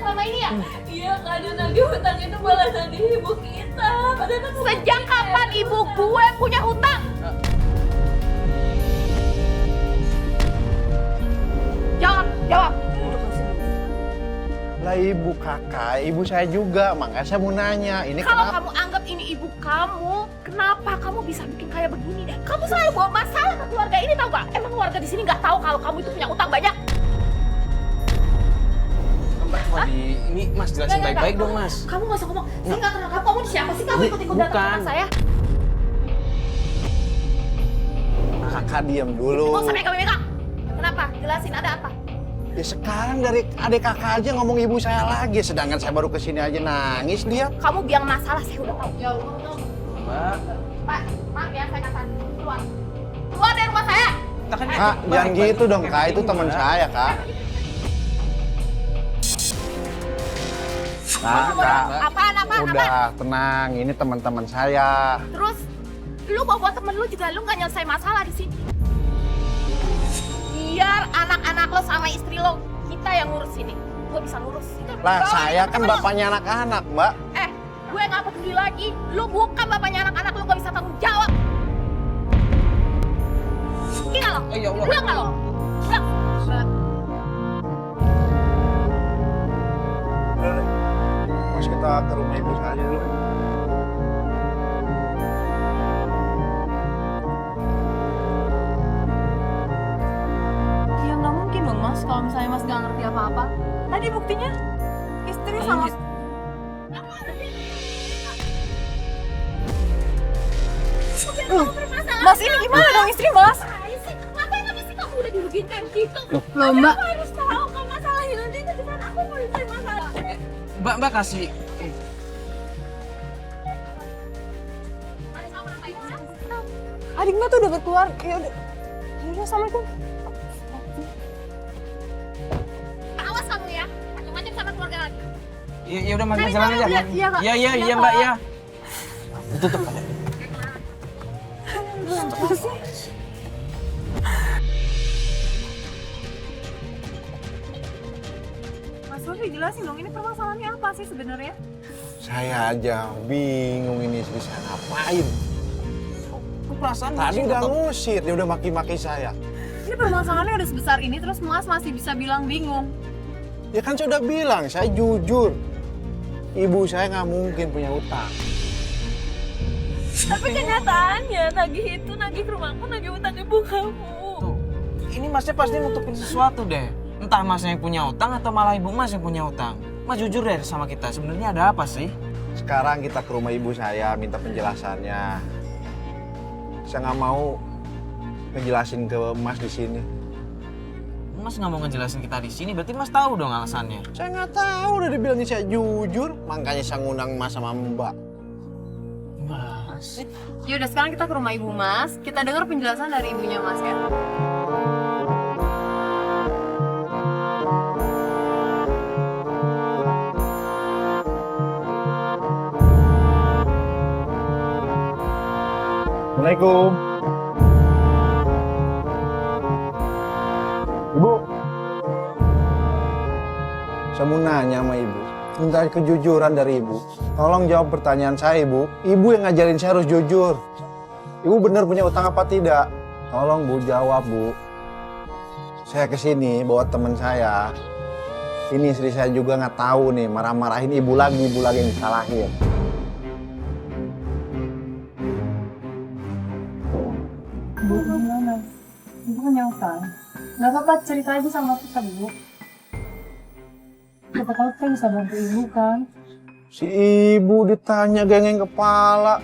selama ini ya? Iya, kadang nagih hutang itu malah nagih ibu kita. Padahal kan Sejak kapan ibu gue punya hutang? Jawab. Lah ibu kakak, ibu saya juga, makanya saya mau nanya. Ini Kalau kenapa? kamu anggap ini ibu kamu, kenapa kamu bisa bikin kayak begini? Kamu selalu bawa masalah ke keluarga ini, tahu gak? Emang warga di sini nggak tahu kalau kamu itu punya utang banyak? Mbak, ini Mas jelasin baik-baik dong, Mas. Kamu nggak usah ngomong. Saya nggak kenal kamu. Kamu siapa sih? Kamu ikut-ikut datang ke rumah saya? Kakak diam dulu. Mau sampai kamu megang? Kenapa? Jelasin ada apa? Ya sekarang dari adik kakak aja ngomong ibu saya lagi, sedangkan saya baru kesini aja nangis dia. Kamu biang masalah, saya udah tahu. Ya Allah. Mbak, Pak, maaf ya, saya kata keluar. Keluar dari rumah saya. Kak, jangan gitu dong kak, itu teman saya kak. Kak, Apaan? udah tenang, ini teman-teman saya. Terus, lu bawa temen lu juga, lu nggak nyelesain masalah di sini. Biar anak-anak lo sama istri lo, kita yang ngurus sini. Gue bisa ngurus. Lah Bawa saya kan temen lo. bapaknya anak-anak mbak. Gue nggak peduli lagi. Lu bukan bapaknya anak-anak, lu nggak bisa tanggung jawab. Gila lo. ya Allah. Pulang nggak lo? Pulang. Mas kita ke rumah ibu saya dulu. ya nggak mungkin dong Mas kalau misalnya Mas nggak ngerti apa-apa. Tadi buktinya istri sama Mas ini gimana dong istri Mas? Ngapain aja sih kamu udah dirugiin kayak gitu? Loh Mbak, Aku harus tahu kalau masalahnya nanti itu di mana. Aku mau cari masalah. Mbak kasih. adik Mbak tuh udah berkeluar. Ya udah. Ya udah, Assalamualaikum. Awas kamu ya. Macam-macam sama keluarga lagi. Ya udah Mas, Cari jalan tahu, aja. iya, iya, Kak. Iya Iya, Mbak Kak. ya. Tutup aja. Mas Lutfi jelasin dong ini permasalahannya apa sih sebenarnya? Saya aja bingung ini istri saya ngapain. Perasaan Tadi udah ngusir, dia udah maki-maki saya. Ini permasalahannya udah sebesar ini terus Mas masih bisa bilang bingung. Ya kan saya udah bilang, saya jujur. Ibu saya nggak mungkin punya utang. Tapi kenyataannya nagih itu nagih ke rumahku, nagih utang ibu kamu. Tuh, ini Masnya pasti nutupin sesuatu deh. Entah Masnya yang punya utang atau malah Ibu Mas yang punya utang. Mas jujur deh sama kita, sebenarnya ada apa sih? Sekarang kita ke rumah ibu saya, minta penjelasannya. Saya nggak mau ngejelasin ke Mas di sini. Mas nggak mau ngejelasin kita di sini, berarti Mas tahu dong alasannya. Saya nggak tahu, udah dibilangnya saya jujur, makanya saya ngundang Mas sama Mbak. Mas, Ya udah sekarang kita ke rumah ibu Mas, kita dengar penjelasan dari ibunya Mas ya. Assalamualaikum. Ibu. Saya mau nanya sama ibu. Minta kejujuran dari ibu. Tolong jawab pertanyaan saya, ibu. Ibu yang ngajarin saya harus jujur. Ibu benar punya utang apa tidak? Tolong bu, jawab bu. Saya kesini bawa teman saya. Ini istri saya juga nggak tahu nih, marah-marahin ibu lagi yang disalahin. Bu, gimana? Ibu punya utang. Gak apa-apa, cerita aja sama kita, Bu. Siapa tahu kita bisa bantu ibu kan? Si ibu ditanya gengeng kepala.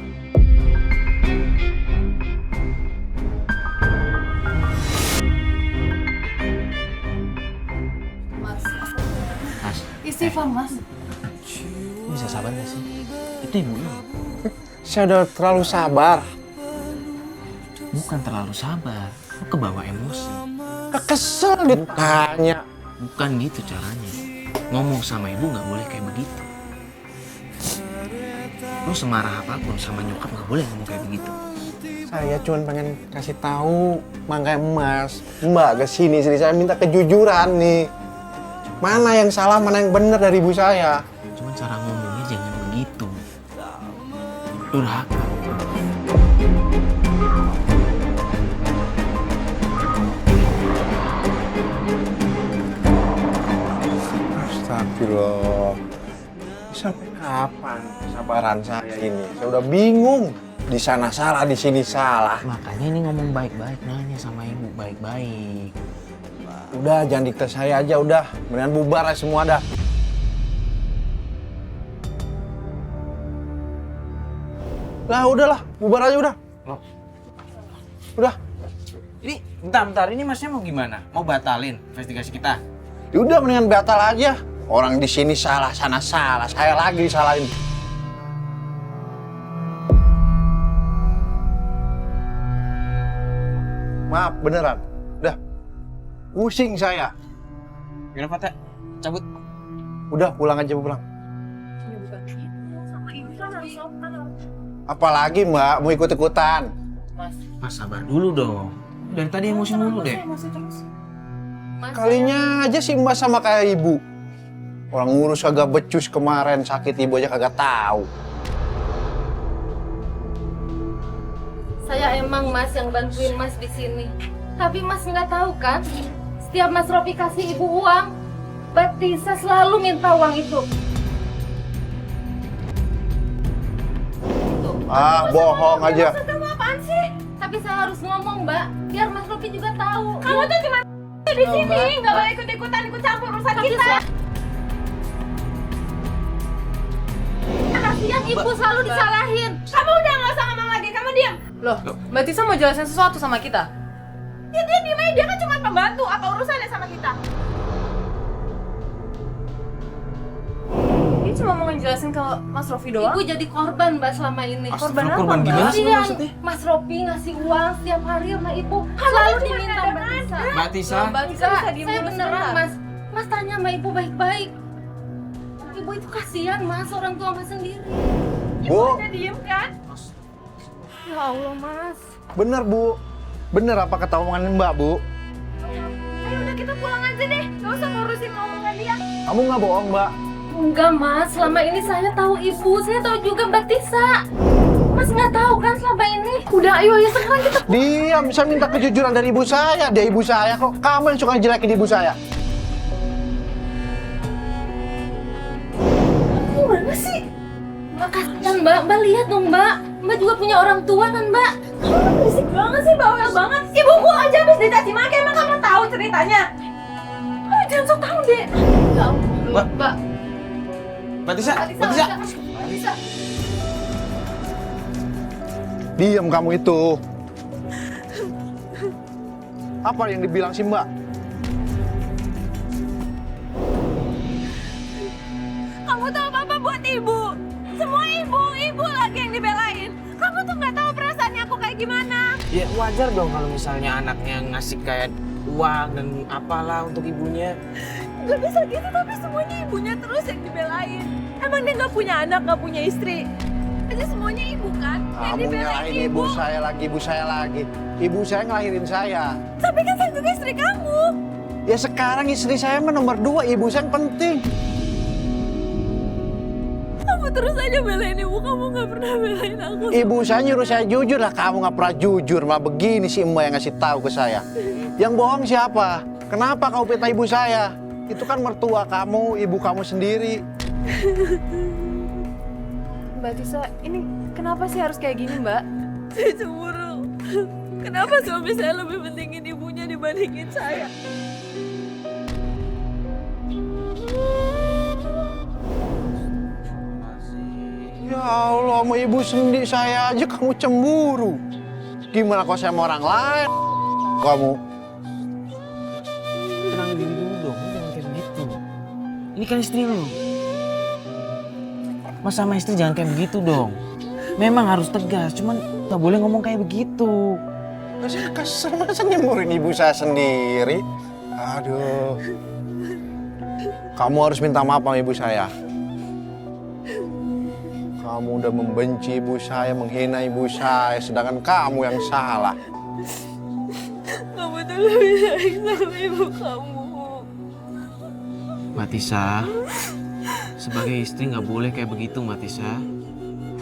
Mas, Mas, istighfar Mas. bisa sabar nggak sih? Itu ibunya. Saya udah terlalu sabar. Bukan terlalu sabar, lu kebawa emosi. Kesel ditanya. Bukan gitu caranya. Ngomong sama ibu nggak boleh kayak begitu. Lu semarah apapun sama nyokap nggak boleh ngomong kayak begitu. Saya cuma pengen kasih tahu, makanya Mas, Mbak kesini istri saya minta kejujuran nih. Mana yang salah, mana yang benar dari ibu saya? Cuman cara ngomongnya jangan begitu. Durhaka. Astagfirullah. Sampai kapan kesabaran saya ini? Saya udah bingung. Di sana salah, di sini salah. Makanya ini ngomong baik-baik, nanya sama ibu baik-baik. Udah, jangan dikte saya aja, udah. Mendingan bubar aja semua dah. Lah, udahlah. Bubar aja udah. Loh, Udah. ini bentar-bentar, ini masnya mau gimana? Mau batalin investigasi kita? Ya udah, mendingan batal aja. Orang di sini salah, sana salah. Saya lagi disalahin. Maaf, beneran. Udah. Pusing saya. Gimana Fatah? Cabut. Udah, pulang aja, pulang. Ya bukan gitu. Sama ibu kan harus sopan. Apalagi Mbak, mau ikut-ikutan. Mas sabar dulu dong. Dari tadi emosi mulu deh. Emosi terus. Mas, Kalinya aja sih Mbak sama kayak ibu. Orang ngurus kagak becus kemarin, sakit ibu aja kagak tahu. Saya emang Mas yang bantuin Mas di sini. Tapi Mas nggak tahu kan? Setiap Mas Ropi kasih ibu uang, Mbak Tisa selalu minta uang itu. Ah, bohong aja. Maksud kamu apaan sih? Tapi saya harus ngomong Mbak, biar Mas Ropi juga tahu. kamu tuh cuma di sini, nggak boleh ikut-ikutan ikut campur urusan kita. Kasihan ibu selalu disalahin. Kamu udah nggak usah ngomong lagi, kamu diam. Loh, Mbak Tisa mau jelasin sesuatu sama kita? Ya dia diam aja, dia kan cuma pembantu. Apa urusannya sama kita? Dia cuma mau ngejelasin ke Mas Rofi doang. Ibu jadi korban Mbak selama ini. Korban apa, Korban Mbak? gimana sih Kasihan maksudnya? Mas Ropi ngasih uang setiap hari sama ibu. Selalu diminta Mbak Tisa. Mbak Tisa, Mbak Tisa bisa diem Saya dulu beneran sebentar. Mas. Mas tanya sama ibu baik-baik. Ibu itu kasihan Mas, orang tua Mas sendiri. Bu, Udah diem kan? Ya Allah Mas. bener Bu. Bener apa kata omongan Mbak, Bu? Ayo udah kita pulang aja deh. Gak usah ngurusin omongan dia. Kamu nggak bohong, Mbak? Enggak Mas, selama ini saya tahu ibu, saya tahu juga Mbak Tisa. Mas nggak tahu kan selama ini? Udah ayo sekarang kita. Diam, saya minta kejujuran dari ibu saya. Dia ibu saya kok. Kamu yang suka jelekin ibu saya. Gimana sih? Mbak kasihan Mbak, Mbak lihat dong Mbak. Mbak juga punya orang tua kan Mbak. Kamu berisik banget sih, bawel banget. Ibuku aja habis dicaci maki, emang kamu tahu ceritanya? Kamu jangan sok tahu deh. Ya Allah, Mbak. Mbak. Mbak Tisa, Mbak Mbak Tisa. Mbak Tisa. Diam kamu itu. Apa yang dibilang si Mbak? Kamu tahu apa buat ibu? Semua ibu lagi yang dibelain. Kamu tuh nggak tahu perasaannya aku kayak gimana. Ya wajar dong kalau misalnya anaknya ngasih kayak uang dan apalah untuk ibunya. Gak bisa gitu, tapi semuanya ibunya terus yang dibelain. Emang dia nggak punya anak, nggak punya istri? Aja semuanya ibu kan yang Kamu dibelain nyalain ibu saya lagi, ibu saya lagi. Ibu saya ngelahirin saya. Tapi kan saya juga istri kamu. Ya sekarang istri saya mah nomor 2, ibu saya yang penting. Kamu terus aja belain ibu, kamu nggak pernah belain aku. Ibu saya nyuruh saya jujur lah, kamu nggak pernah jujur. Malah begini si Mbak yang ngasih tahu ke saya. Yang bohong siapa? Kenapa kau fitnah ibu saya? Itu kan mertua kamu, ibu kamu sendiri. Mbak Tisa, ini kenapa sih harus kayak gini, Mbak? Saya cemburu. Kenapa suami saya lebih pentingin ibunya dibandingin saya? Ya Allah, sama ibu sendiri saya aja kamu cemburu. Gimana kalau saya sama orang lain? Kamu. Tenang diri dulu dong, lu jangan kayak begitu. Ini kan istri lu. Mas sama istri jangan kayak begitu dong. Memang harus tegas, cuman gak boleh ngomong kayak begitu. Saya kesel masa nyemurin ibu saya sendiri. Aduh. Kamu harus minta maaf sama ibu saya. Kamu udah membenci ibu saya, menghina ibu saya, sedangkan kamu yang salah. Kamu tuh lebih sayang sama ibu kamu. Mbak Tisa, sebagai istri nggak boleh kayak begitu Mbak Tisa.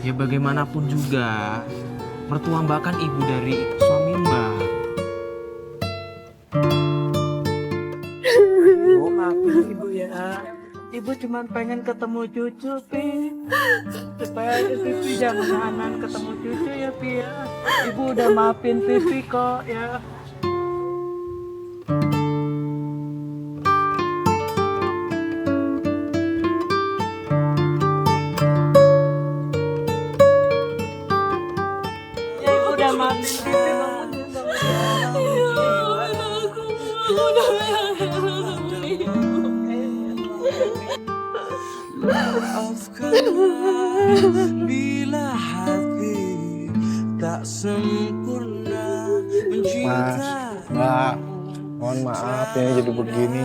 Ya bagaimanapun juga, mertua Mbak kan ibu dari suami Mbak. Oh, maafin ibu ya. Ibu cuma pengen ketemu cucu, Pi. Supaya Pipi jangan nahan ketemu cucu ya, Pi ya. Ibu udah maafin Pipi kok ya. Ya, ibu udah maafin Pipi, Bila hati tak sempurna Mas, Mbak, mohon maaf ya jadi begini.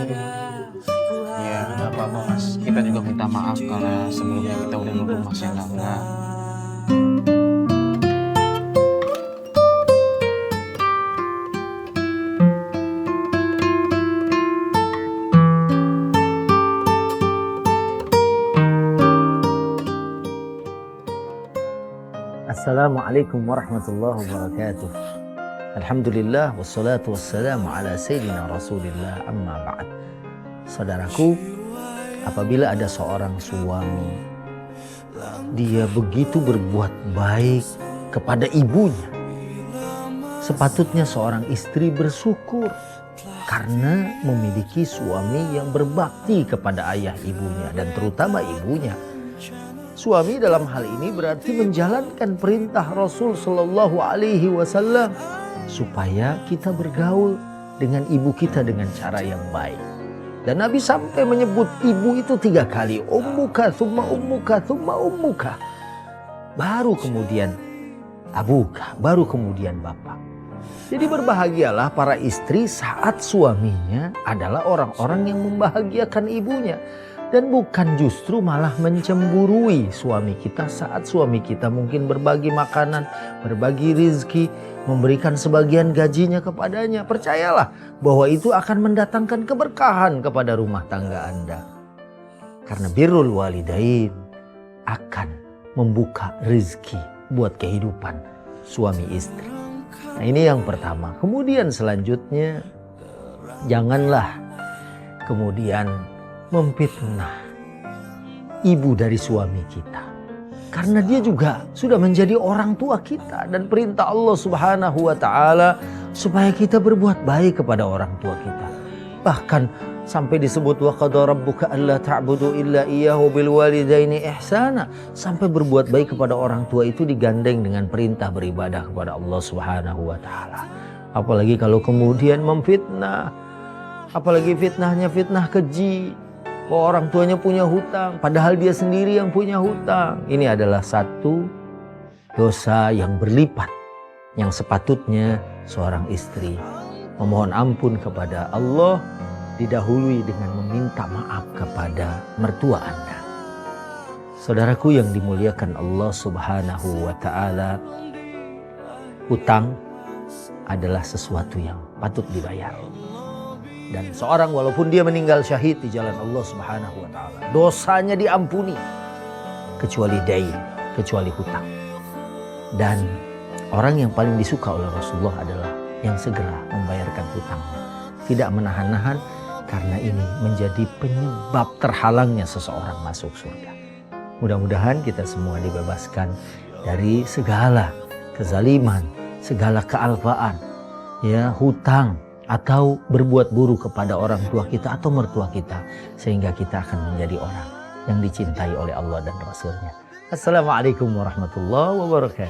Ya nggak apa-apa Mas, kita juga minta maaf karena sebelumnya kita udah nuduh Mas yang enggak. Assalamualaikum warahmatullahi wabarakatuh. Alhamdulillah wassalatu wassalamu ala sayyidina Rasulillah amma ba'd. Saudaraku, apabila ada seorang suami dia begitu berbuat baik kepada ibunya, sepatutnya seorang istri bersyukur karena memiliki suami yang berbakti kepada ayah ibunya dan terutama ibunya. Suami dalam hal ini berarti menjalankan perintah Rasul Shallallahu Alaihi Wasallam supaya kita bergaul dengan ibu kita dengan cara yang baik. Dan Nabi sampai menyebut ibu itu 3 kali, ummuka, thumma ummuka, thumma ummuka. Baru kemudian abuka, baru kemudian bapak. Jadi berbahagialah para istri saat suaminya adalah orang-orang yang membahagiakan ibunya. Dan bukan justru malah mencemburui suami kita saat suami kita mungkin berbagi makanan, berbagi rizki, memberikan sebagian gajinya kepadanya. Percayalah bahwa itu akan mendatangkan keberkahan kepada rumah tangga Anda. Karena birrul walidain akan membuka rizki buat kehidupan suami istri. Nah ini yang pertama. Kemudian selanjutnya janganlah kemudian memfitnah ibu dari suami kita. Karena dia juga sudah menjadi orang tua kita. Dan perintah Allah Subhanahu wa ta'ala supaya kita berbuat baik kepada orang tua kita. Bahkan sampai disebut wa qada rabbuka alla ta'budu illa iyyahu bil walidaini ihsana. Sampai berbuat baik kepada orang tua itu digandeng dengan perintah beribadah kepada Allah Subhanahu wa ta'ala. Apalagi kalau kemudian memfitnah. Apalagi fitnahnya fitnah keji. Bahwa orang tuanya punya hutang, padahal dia sendiri yang punya hutang. Ini adalah satu dosa yang berlipat, yang sepatutnya seorang istri memohon ampun kepada Allah, didahului dengan meminta maaf kepada mertua Anda. Saudaraku yang dimuliakan Allah Subhanahu wa ta'ala, hutang adalah sesuatu yang patut dibayar. Dan seorang walaupun dia meninggal syahid di jalan Allah Subhanahu wa ta'ala, dosanya diampuni kecuali dain, kecuali hutang. Dan orang yang paling disuka oleh Rasulullah adalah yang segera membayarkan hutangnya, tidak menahan-nahan, karena ini menjadi penyebab terhalangnya seseorang masuk surga. Mudah-mudahan kita semua dibebaskan dari segala kezaliman, segala kealpaan, ya, hutang, atau berbuat buruk kepada orang tua kita atau mertua kita, sehingga kita akan menjadi orang yang dicintai oleh Allah dan Rasulnya. Assalamualaikum warahmatullahi wabarakatuh.